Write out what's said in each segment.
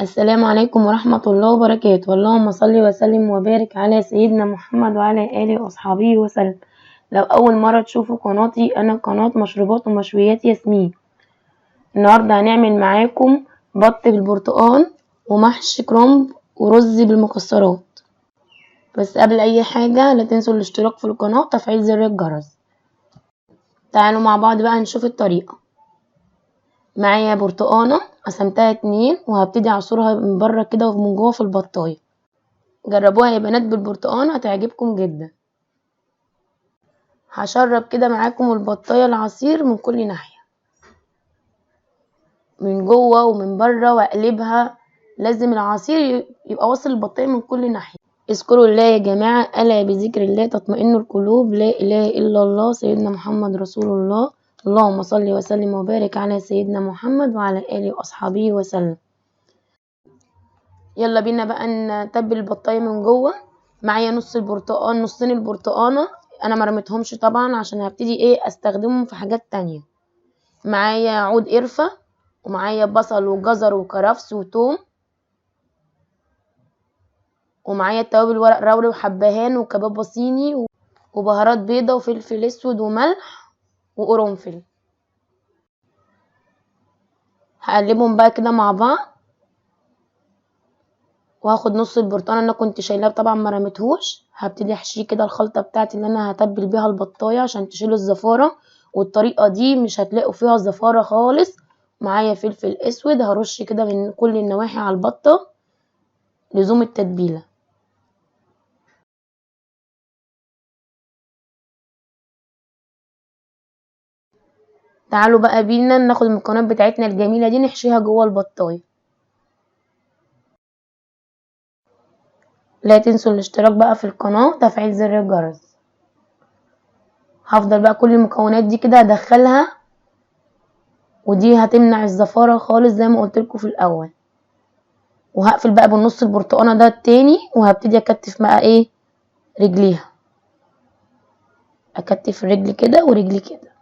السلام عليكم ورحمة الله وبركاته. اللهم صل وسلم وبارك على سيدنا محمد وعلى آله وأصحابه وسلم. لو أول مرة تشوفوا قناتي، أنا قناة مشروبات ومشويات ياسمين. النهاردة هنعمل معاكم بط بالبرتقال ومحشي كرنب ورز بالمكسرات. بس قبل أي حاجة لا تنسوا الاشتراك في القناة وتفعيل زر الجرس. تعالوا مع بعض بقى نشوف الطريقة. معايا برتقانة قسمتها 2 وهبتدي اعصرها من بره كده ومن جوه في البطايه. جربوها يا بنات بالبرتقانة هتعجبكم جدا. هشرب كده معاكم البطايه العصير من كل ناحيه، من جوه ومن بره، واقلبها. لازم العصير يبقى واصل البطايه من كل ناحيه. اذكروا الله يا جماعه، الا بذكر الله تطمئن القلوب. لا اله الا الله سيدنا محمد رسول الله. اللهم صل وسلم وبارك على سيدنا محمد وعلى اله واصحابه وسلم. يلا بينا بقى نتبل البطايه من جوه. معايا نصين البرتقانه، انا ما رميتهمش طبعا عشان هبتدي استخدمهم في حاجات تانية. معايا عود قرفه، ومعايا بصل وجزر وكرفس وتوم، ومعايا توابل ورق لوري وحبهان وكباب صيني وبهارات بيضه وفلفل اسود وملح وقرنفل. هقلبهم بقى كده مع بعض، وهاخد نص البرتقانه انا كنت شايلاه طبعا ما رميتهوش. هبتدي احشيه كده الخلطه بتاعتي اللي انا هتبل بيها البطايه عشان تشيل الزفاره، والطريقه دي مش هتلاقوا فيها زفاره خالص. معايا فلفل اسود هرش كده من كل النواحي على البطه لزوم التتبيله. تعالوا بقى بينا ناخد المكونات بتاعتنا الجميله دي نحشيها جوه البطايه. لا تنسوا الاشتراك بقى في القناه وتفعيل زر الجرس. هفضل بقى كل المكونات دي كده ادخلها، ودي هتمنع الزفاره خالص زي ما قلت لكم في الاول. وهقفل بقى بالنص البرتقانه ده التاني، وهبتدي اكتف بقى رجليها. اكتف رجل كده ورجلي كده.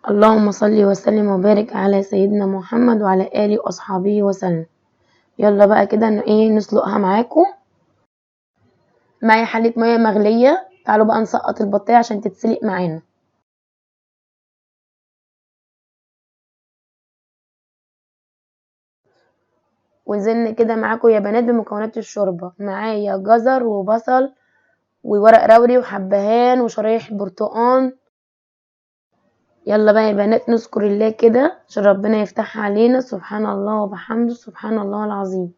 اللهم صل وسلم وبارك على سيدنا محمد وعلى اله واصحابه وسلم. يلا بقى كده نسلقها معاكم. معايا حله ميه مغليه، تعالوا بقى نسقط البطايه عشان تتسلق معانا. ونزلنا كده معاكم يا بنات بمكونات الشوربه. معايا جزر وبصل وورق لوري وحبهان وشرايح برتقان. يلا بقى يا بنات نذكر الله كده عشان ربنا يفتحها علينا. سبحان الله وبحمده سبحان الله العظيم.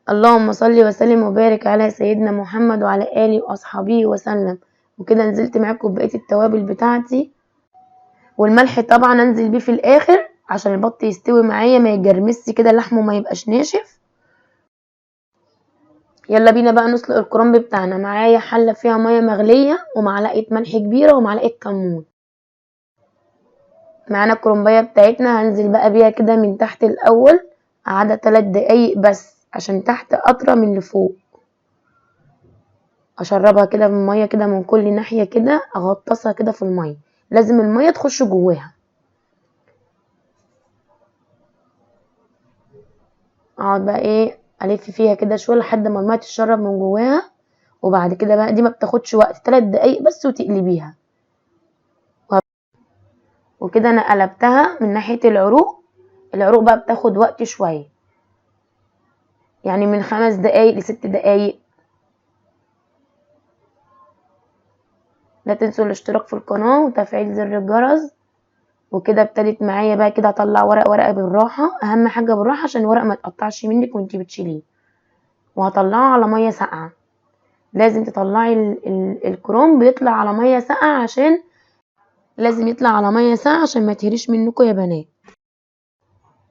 اللهم صل وسلم وبارك على سيدنا محمد وعلى آله وأصحابه وسلم. وكده نزلت معاكم بقية التوابل بتاعتي، والملح طبعا انزل بيه في الاخر عشان البط يستوي معايا ما يجرمس كده لحمه ما يبقاش ناشف. يلا بينا بقى نسلق الكرنب بتاعنا. معايا حله فيها ميه مغليه ومعلقه ملح كبيره ومعلقه كمون. معانا الكرنبيه بتاعتنا هنزل بقى بيها كده من تحت الاول قعدة 3 دقايق بس عشان تحت اطرى من اللي فوق. اشربها كده بالميه كده من كل ناحيه كده، اغطسها كده في الميه. لازم الميه تخش جواها. اقعد بقى الف فيها كده شويه لحد ما الميه تتشرب من جواها. وبعد كده بقى دي ما بتاخدش وقت، 3 دقايق بس وتقلبيها. وكده انا قلبتها من ناحيه العروق. العروق بقى بتاخد وقت شويه، يعني من 5 دقايق ل6 دقايق. لا تنسوا الاشتراك في القناه وتفعيل زر الجرس. وكده ابتدت معايا بقى كده اطلع ورقه بالراحه. اهم حاجه بالراحه عشان الورق ما يتقطعش منك وانتي بتشيليه. وهطلعه على ميه ساقعه. لازم تطلعي الكرنب بيطلع على ميه ساقعه، عشان لازم يطلع على ميه ساقعه عشان ما يتهريش منكم يا بنات.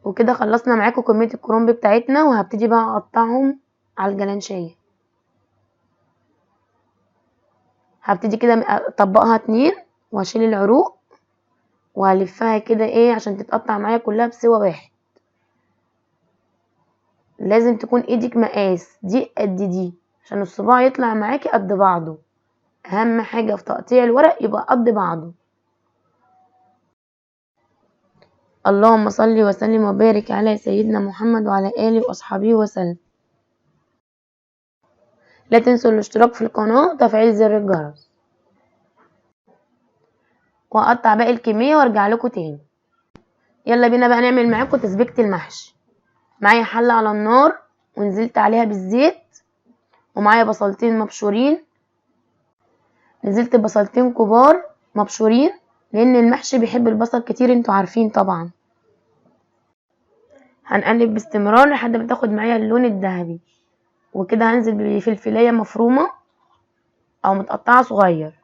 وكده خلصنا معاكم كميه الكرنب بتاعتنا، وهبتدي بقى اقطعهم على الجلانشيه. هبتدي كده اطبقها 2 واشيل العروق وهلفها كده عشان تتقطع معايا كلها بسوا واحد. لازم تكون ايدك مقاس دي قد دي عشان الصباع يطلع معاكي قد بعضه. اهم حاجه في تقطيع الورق يبقى قد بعضه. اللهم صل وسلم وبارك على سيدنا محمد وعلى آله وأصحابه وسلم. لا تنسوا الاشتراك في القناة وتفعيل زر الجرس. وهقطع باقي الكمية وارجع لكم تاني. يلا بينا بقى نعمل معاكم تسبيكة المحشي. معايا حلة على النار ونزلت عليها بالزيت، ومعايا بصلتين مبشورين. نزلت بصلتين كبار مبشورين لان المحشي بيحب البصل كتير، انتوا عارفين طبعا. هنقلب باستمرار لحد ما تاخد معايا اللون الذهبي، وكده هنزل بفلفلايه مفرومه او متقطعه صغير.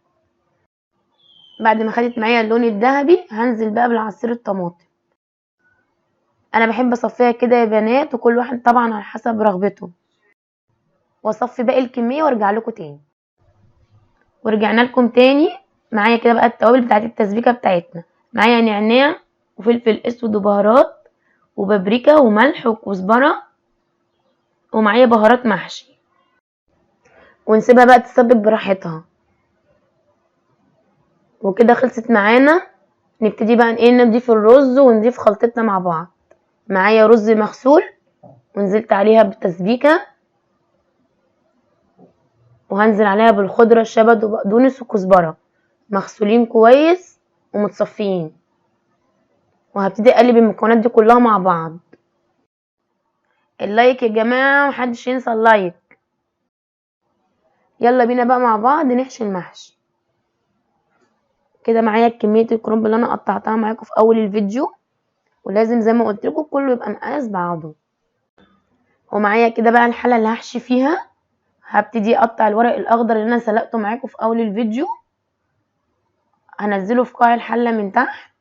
بعد ما خدت معايا اللون الذهبي هنزل بقى بالعصير الطماطم. انا بحب اصفيها كده يا بنات، وكل واحد طبعا على حسب رغبته. واصفي باقي الكميه وارجع لكم تاني. ورجعنا لكم تاني. معايا كده بقى التوابل بتاعت التسبيكه بتاعتنا. معايا نعناع وفلفل اسود وبهارات وبابريكا وملح وكزبره، ومعايا بهارات محشي. ونسيبها بقى تتسبك براحتها. وكده خلصت معانا. نبتدي بقى نضيف الرز ونضيف خلطتنا مع بعض. معايا رز مغسول ونزلت عليها بالتسبيكه، وهنزل عليها بالخضره الشبت وبقدونس وكزبره مغسولين كويس ومتصفيين. وهبتدي اقلب المكونات دي كلها مع بعض. اللايك يا جماعه، محدش ينسى اللايك. يلا بينا بقى مع بعض نحشي المحشي. كده معايا كميه الكرنب اللي انا قطعتها معاكم في اول الفيديو، ولازم زي ما قلت لكم كله يبقى مقاس بعضه. ومعايا كده بقى الحله اللي هحشي فيها. هبتدي اقطع الورق الاخضر اللي انا سلقته معاكم في اول الفيديو، هنزله في قاع الحله من تحت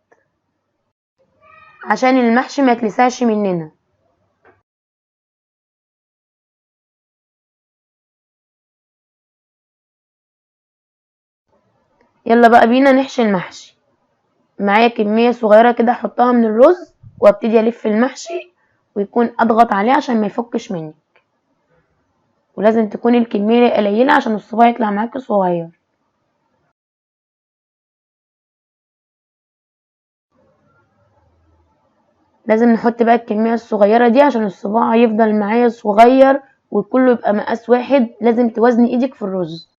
عشان المحشي ما يتلسعش مننا. يلا بقى بينا نحشي المحشي. معايا كميه صغيره كده احطها من الرز، وابتدي الف المحشي ويكون اضغط عليه عشان ما يفكش منك. ولازم تكون الكميه قليله عشان الصباع يطلع معاكي صغير. لازم نحط بقى الكميه الصغيره دي عشان الصباع يفضل معايا صغير وكله يبقى مقاس واحد. لازم توازني ايدك في الرز.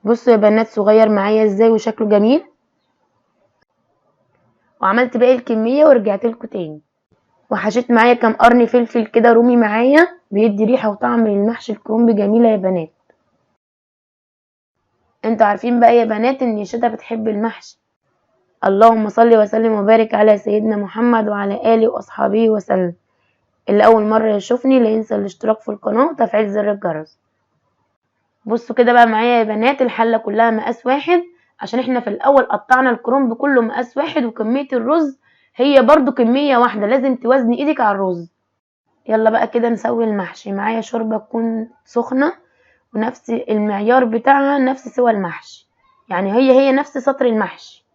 بصوا يا بنات صغير معايا ازاي وشكله جميل. وعملت باقي الكميه ورجعت لكم تاني. وحشيت معايا كام قرن فلفل كده رومي معايا، بيدي ريحه وطعم للمحشي الكرنب جميله يا بنات. انتوا عارفين بقى يا بنات ان الشتا بتحب المحشي. اللهم صل وسلم وبارك على سيدنا محمد وعلى اله واصحابه وسلم. اللي اول مره يشوفني لا ينسى الاشتراك في القناه وتفعيل زر الجرس. بصوا كده بقى معايا يا بنات الحله كلها مقاس واحد، عشان احنا في الاول قطعنا الكرنب كله مقاس واحد، وكميه الرز هي برضو كميه واحده. لازم توازني ايدك على الرز. يلا بقى كده نسوي المحشي. معايا شوربه تكون سخنه ونفس المعيار بتاعها نفس سوى المحشي، يعني هي نفس سطر المحشي.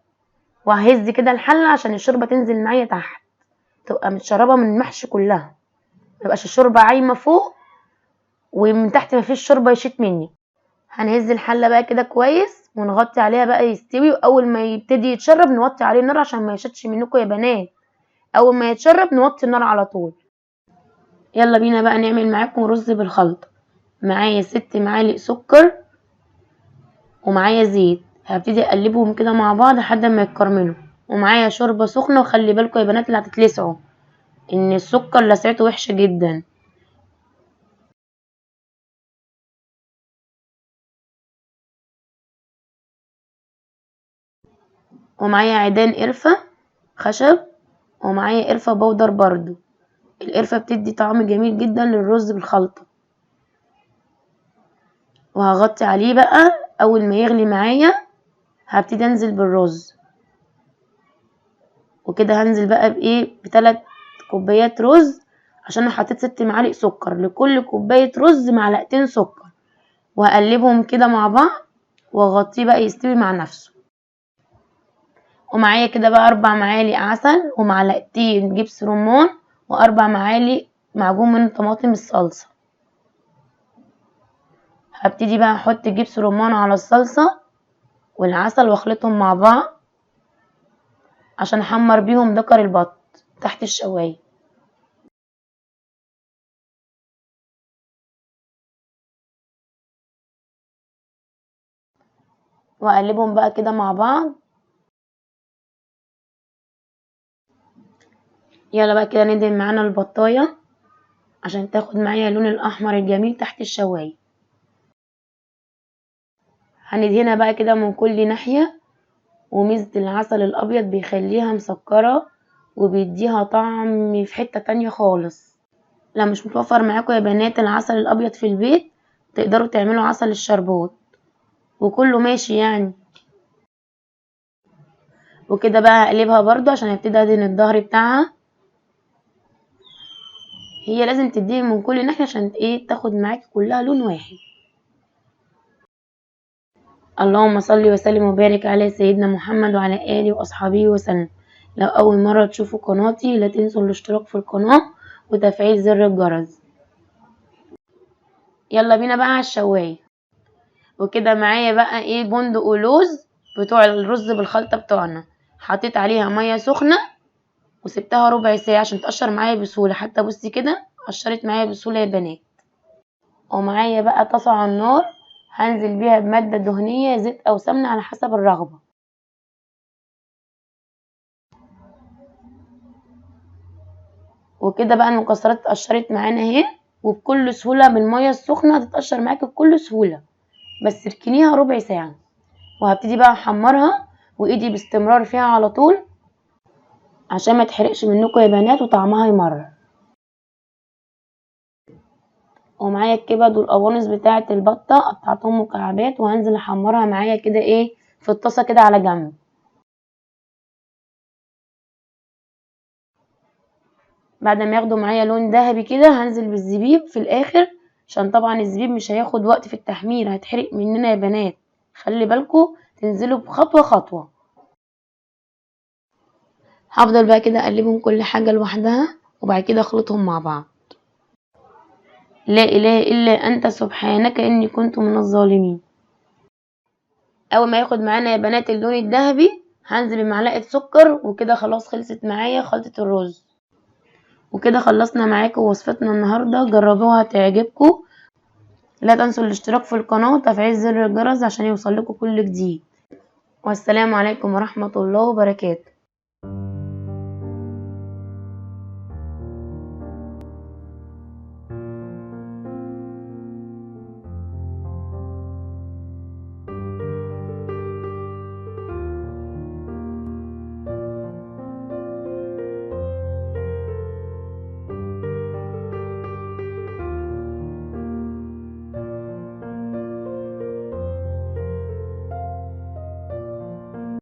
وههز كده الحله عشان الشوربه تنزل معايا تحت، تبقى متشربه من المحشي كلها، متبقاش الشوربه عايمه فوق ومن تحت مفيش شوربه يشيط مني. هنهز الحله بقى كده كويس ونغطي عليها بقى يستوي. واول ما يبتدي يتشرب نوطي عليه النار عشان ما يشطش منكم يا بنات. اول ما يتشرب نوطي النار على طول. يلا بينا بقى نعمل معاكم رز بالخلطه. معايا 6 معالق سكر ومعايا زيت. هبتدي اقلبهم كده مع بعض لحد ما يتكرملوا. ومعايا شوربه سخنه، وخلي بالكم يا بنات اللي هتتلسعوا ان السكر لسعته وحشه جدا. ومعايا عيدان قرفه خشب، ومعايا قرفه بودر برضو. القرفه بتدي طعم جميل جدا للرز بالخلطه. وهغطي عليه بقى. اول ما يغلي معايا هبتدي انزل بالرز. وكده هنزل بقى ب3 كوبايات رز، عشان انا حطيت 6 معالق سكر. لكل كوبايه رز معلقتين سكر. وهقلبهم كده مع بعض واغطيه بقى يستوي مع نفسه. ومعايا كده بقى 4 معالق عسل ومعلقتين جبس رمان و4 معالق معجون من طماطم الصلصه. هبتدي بقى احط جبس رمان على الصلصه والعسل واخلطهم مع بعض عشان احمر بيهم دكر البط. تحت الشواية. واقلبهم بقى كده مع بعض. يلا بقى كده ندهن معانا البطاية عشان تاخد معايا اللون الاحمر الجميل تحت الشواية. هندهنها بقى كده من كل ناحية. وميزة العسل الابيض بيخليها مسكرة وبيديها طعم في حتة تانية خالص. لو مش متوفر معاكم يا بنات العسل الابيض في البيت تقدروا تعملوا عسل الشربات وكله ماشي يعني. وكده بقى هقلبها برضو عشان ابتدي ادهن الظهر بتاعها. هي لازم تدهن من كل ناحية عشان ايه تاخد معاكي كلها لون واحد. اللهم صل وسلم وبارك على سيدنا محمد وعلى آله وأصحابه وسلم. لو أول مرة تشوفوا قناتي لا تنسوا الاشتراك في القناة وتفعيل زر الجرس. يلا بينا بقى على الشواية. وكده معايا بقى ايه بندق ولوز بتوع الرز بالخلطة بتوعنا. حطيت عليها مية سخنة وسبتها ربع ساعة عشان تقشر معايا بسهولة. حتى بصي كده قشرت معايا بسهولة يا بنات. ومعايا بقى طاسة على النار هنزل بيها بمادة دهنية زيت أو سمنة على حسب الرغبة. وكده بقى المكسرات اتقشرت معانا اهي وبكل سهولة بالمية السخنة هتتقشر معاكي بكل سهولة. بس اركنيها ربع ساعة. وهبتدي بقى احمرها وايدي باستمرار فيها على طول عشان ما تحرقش منكم يا بنات وطعمها يمرر. ومعايا الكبد والقوانص بتاعة البطة قطعتهم مكعبات وهنزل احمرها معايا كده ايه في الطاسة كده على جنب. بعد ما ياخدوا معايا لون ذهبي كده هنزل بالزبيب في الاخر عشان طبعا الزبيب مش هياخد وقت في التحمير هيتحرق مننا يا بنات. خلي بالكم تنزلوا بخطوة خطوة. هفضل بقى كده اقلبهم كل حاجة لوحدها وبعد كده اخلطهم مع بعض. لا اله الا انت سبحانك اني كنت من الظالمين. اول ما ياخد معانا يا بنات اللون الذهبي هنزل بمعلقة سكر وكده خلاص خلصت معايا خلطة الرز. وكده خلصنا معاكم وصفتنا النهاردة. جربوها تعجبكم. لا تنسوا الاشتراك في القناة وتفعيل زر الجرس عشان يوصل لكم كل جديد. والسلام عليكم ورحمة الله وبركاته.